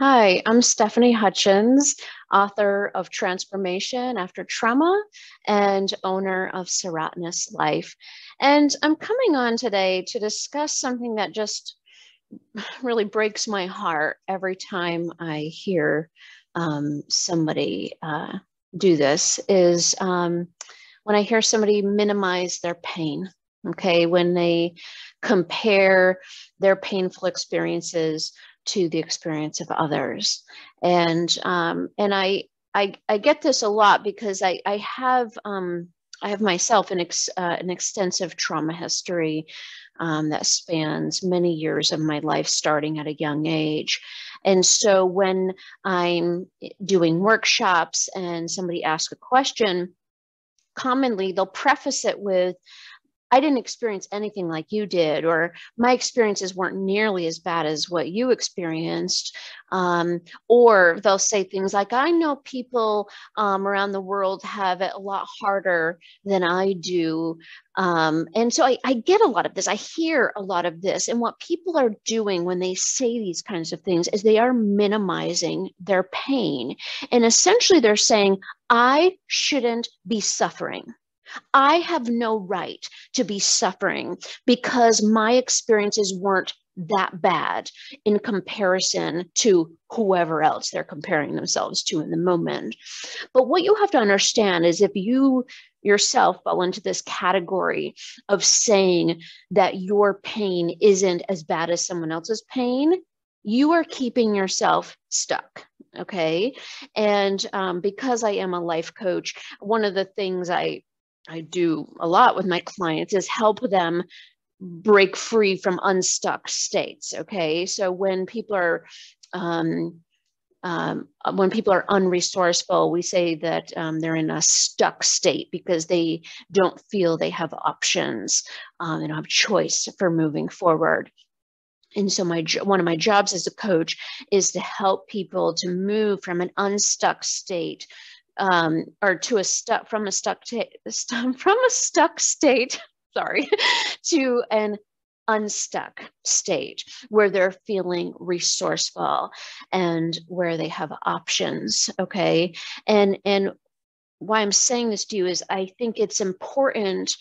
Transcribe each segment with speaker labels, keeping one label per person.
Speaker 1: Hi, I'm Stephanie Hutchins, author of Transformation After Trauma and owner of Serotinous Life. And I'm coming on today to discuss something that just really breaks my heart every time I hear somebody do this is when I hear somebody minimize their pain. Okay, when they compare their painful experiences to the experience of others, and I get this a lot because I have myself an extensive trauma history that spans many years of my life, starting at a young age. And so when I'm doing workshops and somebody asks a question, commonly they'll preface it with, I didn't experience anything like you did, or my experiences weren't nearly as bad as what you experienced. Or they'll say things like, I know people around the world have it a lot harder than I do. And so I get a lot of this. I hear a lot of this. And what people are doing when they say these kinds of things is they are minimizing their pain. And essentially, they're saying, I shouldn't be suffering. I have no right to be suffering because my experiences weren't that bad in comparison to whoever else they're comparing themselves to in the moment. But what you have to understand is if you yourself fall into this category of saying that your pain isn't as bad as someone else's pain, you are keeping yourself stuck. Okay. And because I am a life coach, one of the things I do a lot with my clients is help them break free from unstuck states. Okay. So um, when people are unresourceful, we say that they're in a stuck state because they don't feel they have options. They don't have choice for moving forward. And so one of my jobs as a coach is to help people to move from an unstuck state or to a stuck from a stuck from a stuck state, sorry, to an unstuck state where they're feeling resourceful and where they have options. Okay, and why I'm saying this to you is I think it's important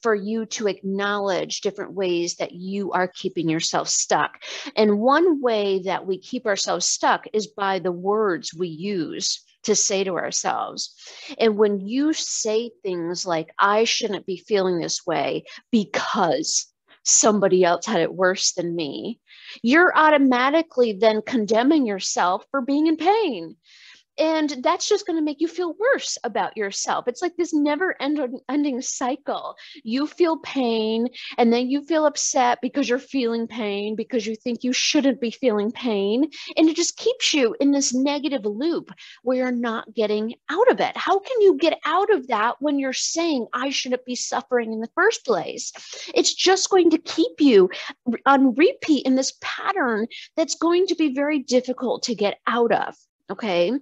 Speaker 1: for you to acknowledge different ways that you are keeping yourself stuck. And one way that we keep ourselves stuck is by the words we use to say to ourselves. And when you say things like, I shouldn't be feeling this way because somebody else had it worse than me, you're automatically then condemning yourself for being in pain. And that's just going to make you feel worse about yourself. It's like this never ending cycle. You feel pain, and then you feel upset because you're feeling pain, because you think you shouldn't be feeling pain. And it just keeps you in this negative loop where you're not getting out of it. How can you get out of that when you're saying, I shouldn't be suffering in the first place? It's just going to keep you on repeat in this pattern that's going to be very difficult to get out of. Okay.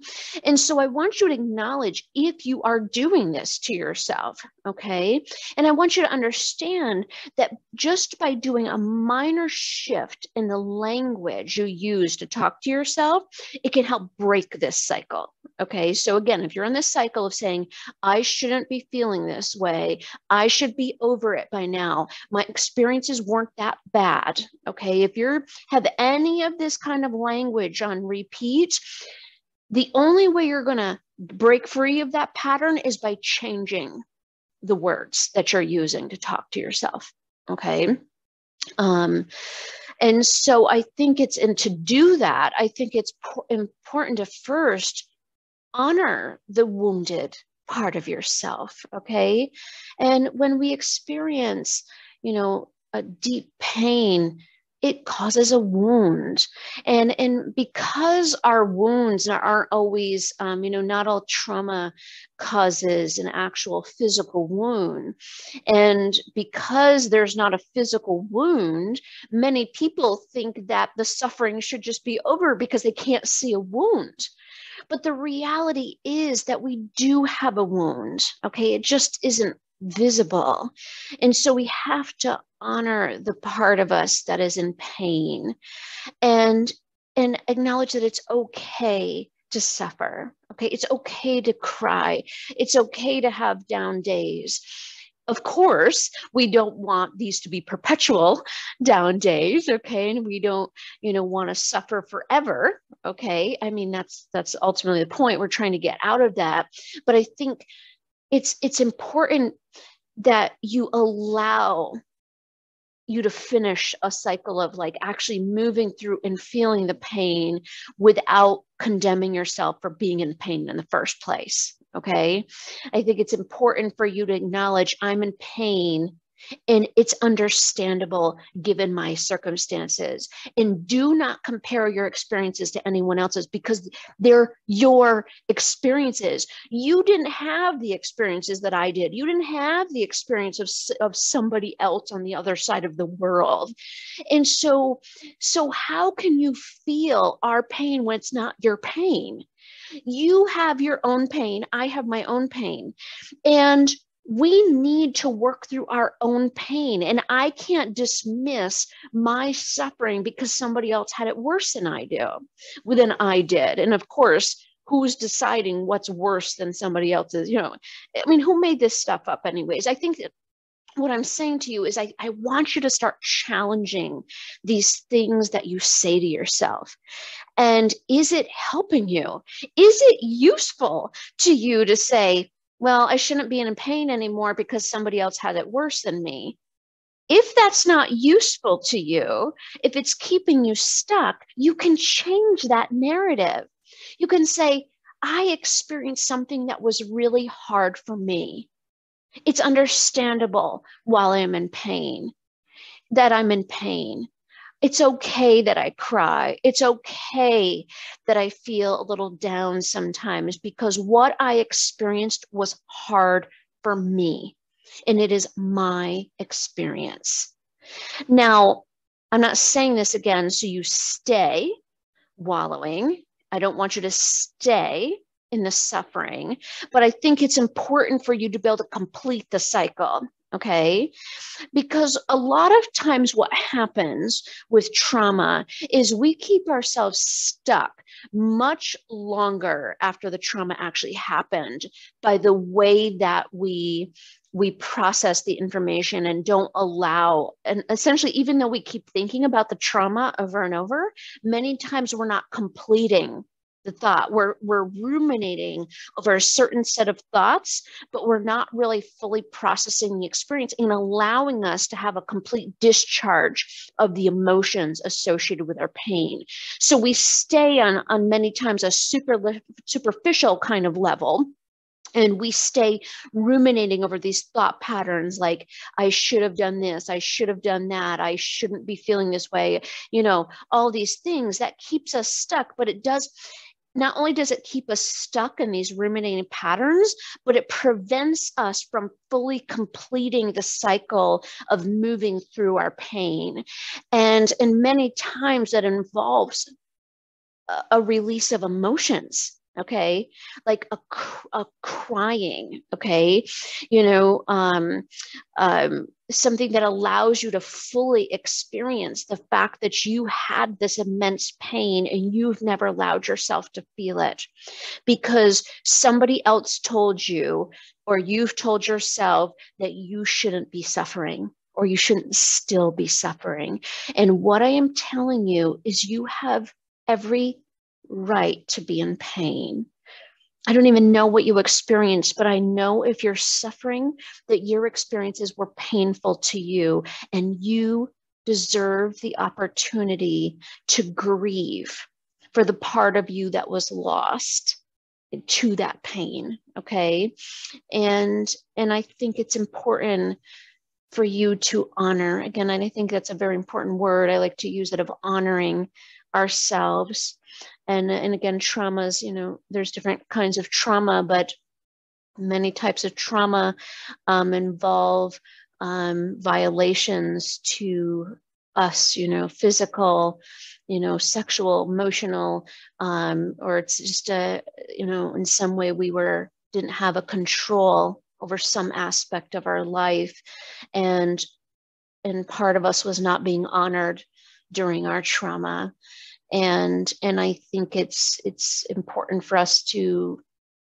Speaker 1: And so I want you to acknowledge if you are doing this to yourself. Okay. And I want you to understand that just by doing a minor shift in the language you use to talk to yourself, it can help break this cycle. Okay. So again, if you're in this cycle of saying, I shouldn't be feeling this way, I should be over it by now, my experiences weren't that bad. Okay. If you have any of this kind of language on repeat, the only way you're going to break free of that pattern is by changing the words that you're using to talk to yourself. Okay. Um, and so I think and to do that, I think it's important to first honor the wounded part of yourself. Okay. And when we experience, a deep pain, it causes a wound. And because our wounds aren't always, not all trauma causes an actual physical wound. And because there's not a physical wound, many people think that the suffering should just be over because they can't see a wound. But the reality is that we do have a wound. Okay. It just isn't visible. And so we have to honor the part of us that is in pain. And and acknowledge that it's okay to suffer. Okay. It's okay to cry. It's okay to have down days. Of course, we don't want these to be perpetual down days. Okay. And we don't, want to suffer forever. Okay. I mean, that's ultimately the point. We're trying to get out of that. But I think it's important that you allow you to finish a cycle of like actually moving through and feeling the pain without condemning yourself for being in pain in the first place. Okay. I think it's important for you to acknowledge I'm in pain and it's understandable given my circumstances. And do not compare your experiences to anyone else's because they're your experiences. You didn't have the experiences that I did. You didn't have the experience of somebody else on the other side of the world. And so how can you feel our pain when it's not your pain? You have your own pain. I have my own pain. And we need to work through our own pain. And I can't dismiss my suffering because somebody else had it worse than I did. And of course, who's deciding what's worse than somebody else's? I mean, who made this stuff up anyways? I think that what I'm saying to you is I want you to start challenging these things that you say to yourself. And is it helping you? Is it useful to you to say, well, I shouldn't be in pain anymore because somebody else had it worse than me? If that's not useful to you, if it's keeping you stuck, you can change that narrative. You can say, I experienced something that was really hard for me. It's understandable while I'm in pain, that I'm in pain. It's okay that I cry. It's okay that I feel a little down sometimes because what I experienced was hard for me, and it is my experience. Now, I'm not saying this again so you stay wallowing. I don't want you to stay in the suffering, but I think it's important for you to be able to complete the cycle. Okay. Because a lot of times what happens with trauma is we keep ourselves stuck much longer after the trauma actually happened by the way that we process the information and don't allow, and essentially, even though we keep thinking about the trauma over and over, many times we're not completing the thought. We're ruminating over a certain set of thoughts, but we're not really fully processing the experience and allowing us to have a complete discharge of the emotions associated with our pain. So we stay on many times a superficial kind of level. And we stay ruminating over these thought patterns like, I should have done this, I should have done that, I shouldn't be feeling this way, all these things that keeps us stuck. But it does, not only does it keep us stuck in these ruminating patterns, but it prevents us from fully completing the cycle of moving through our pain. And many times that involves a release of emotions. Okay, like a crying. Okay, something that allows you to fully experience the fact that you had this immense pain and you've never allowed yourself to feel it because somebody else told you, or you've told yourself, that you shouldn't be suffering or you shouldn't still be suffering. And what I am telling you is you have every right to be in pain. I don't even know what you experienced, but I know if you're suffering, that your experiences were painful to you, and you deserve the opportunity to grieve for the part of you that was lost to that pain. Okay. And I think it's important for you to honor, again, and I think that's a very important word. I like to use it, of honoring ourselves. And again, traumas, there's different kinds of trauma, but many types of trauma involve violations to us, physical, sexual, emotional, or it's just in some way we didn't have a control over some aspect of our life, and part of us was not being honored during our trauma. And I think it's important for us to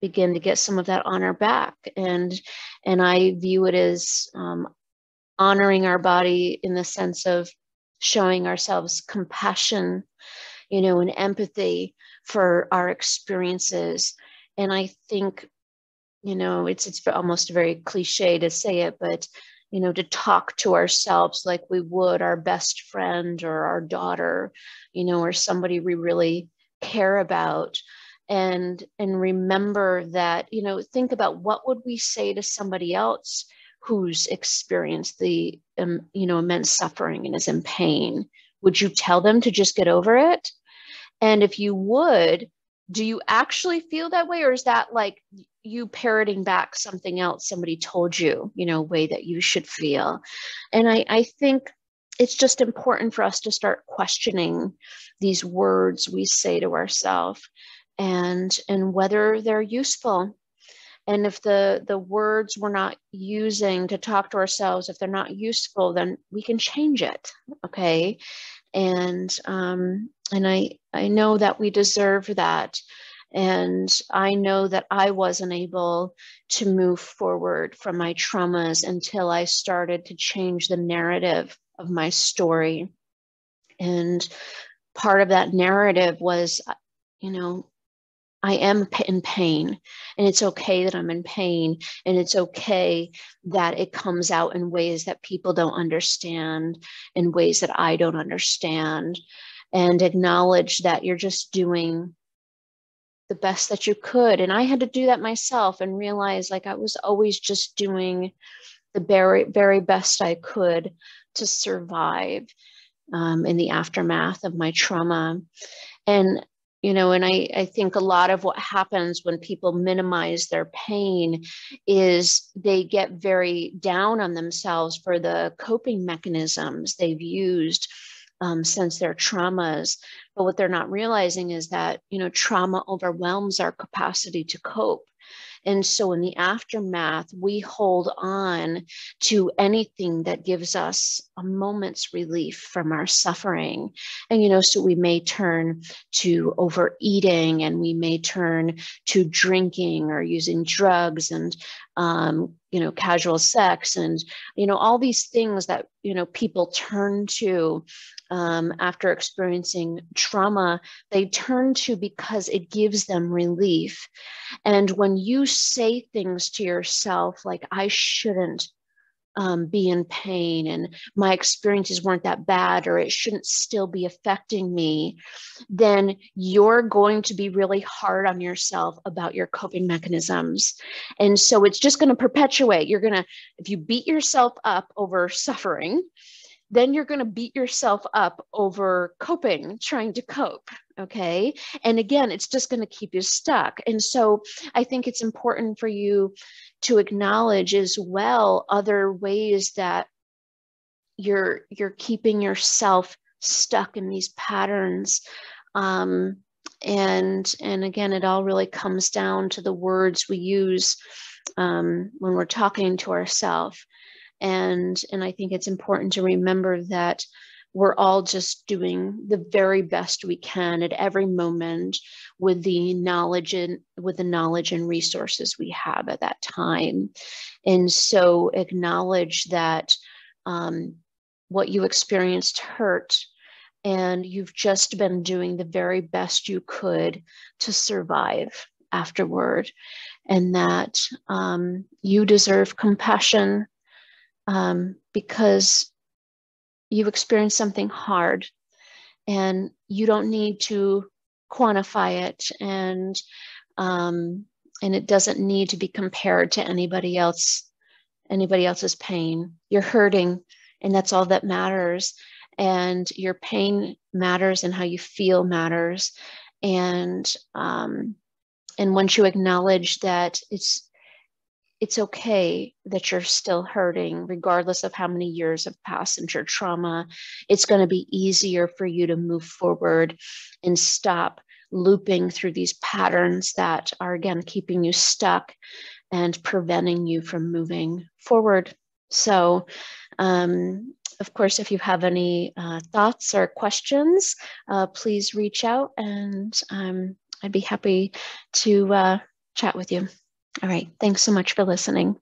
Speaker 1: begin to get some of that on our back. And I view it as honoring our body in the sense of showing ourselves compassion, and empathy for our experiences. And I think, it's almost very cliche to say it, but to talk to ourselves like we would our best friend or our daughter, or somebody we really care about. And remember that, think about what would we say to somebody else who's experienced the immense suffering and is in pain. Would you tell them to just get over it? And if you would, do you actually feel that way? Or is that like you parroting back something else somebody told you, a way that you should feel? And I think it's just important for us to start questioning these words we say to ourselves and whether they're useful. And if the words we're not using to talk to ourselves, if they're not useful, then we can change it. Okay. And I know that we deserve that. And I know that I wasn't able to move forward from my traumas until I started to change the narrative of my story. And part of that narrative was, I am in pain, and it's okay that I'm in pain, and it's okay that it comes out in ways that people don't understand, in ways that I don't understand, and acknowledge that you're just doing the best that you could. And I had to do that myself and realize like I was always just doing the very, very best I could to survive in the aftermath of my trauma. And and I think a lot of what happens when people minimize their pain is they get very down on themselves for the coping mechanisms they've used since their traumas. But what they're not realizing is that, trauma overwhelms our capacity to cope. And so in the aftermath, we hold on to anything that gives us a moment's relief from our suffering. And, so we may turn to overeating, and we may turn to drinking or using drugs and, casual sex and, all these things that, people turn to after experiencing trauma, they turn to because it gives them relief. And when you say things to yourself like, I shouldn't be in pain, and my experiences weren't that bad, or it shouldn't still be affecting me, then you're going to be really hard on yourself about your coping mechanisms. And so it's just going to perpetuate. If you beat yourself up over suffering, then you're going to beat yourself up over coping, trying to cope. Okay. And again, it's just going to keep you stuck. And so I think it's important for you to acknowledge as well other ways that you're keeping yourself stuck in these patterns. And again, it all really comes down to the words we use when we're talking to ourselves. And I think it's important to remember that we're all just doing the very best we can at every moment with the knowledge and resources we have at that time. And so acknowledge that what you experienced hurt, and you've just been doing the very best you could to survive afterward, and that you deserve compassion because you've experienced something hard, and you don't need to quantify it, and it doesn't need to be compared to anybody else's pain. You're hurting, and that's all that matters. And your pain matters, and how you feel matters. And once you acknowledge that it's okay that you're still hurting, regardless of how many years have passed since your trauma, it's going to be easier for you to move forward and stop looping through these patterns that are, again, keeping you stuck and preventing you from moving forward. So, of course, if you have any thoughts or questions, please reach out, and I'd be happy to chat with you. All right. Thanks so much for listening.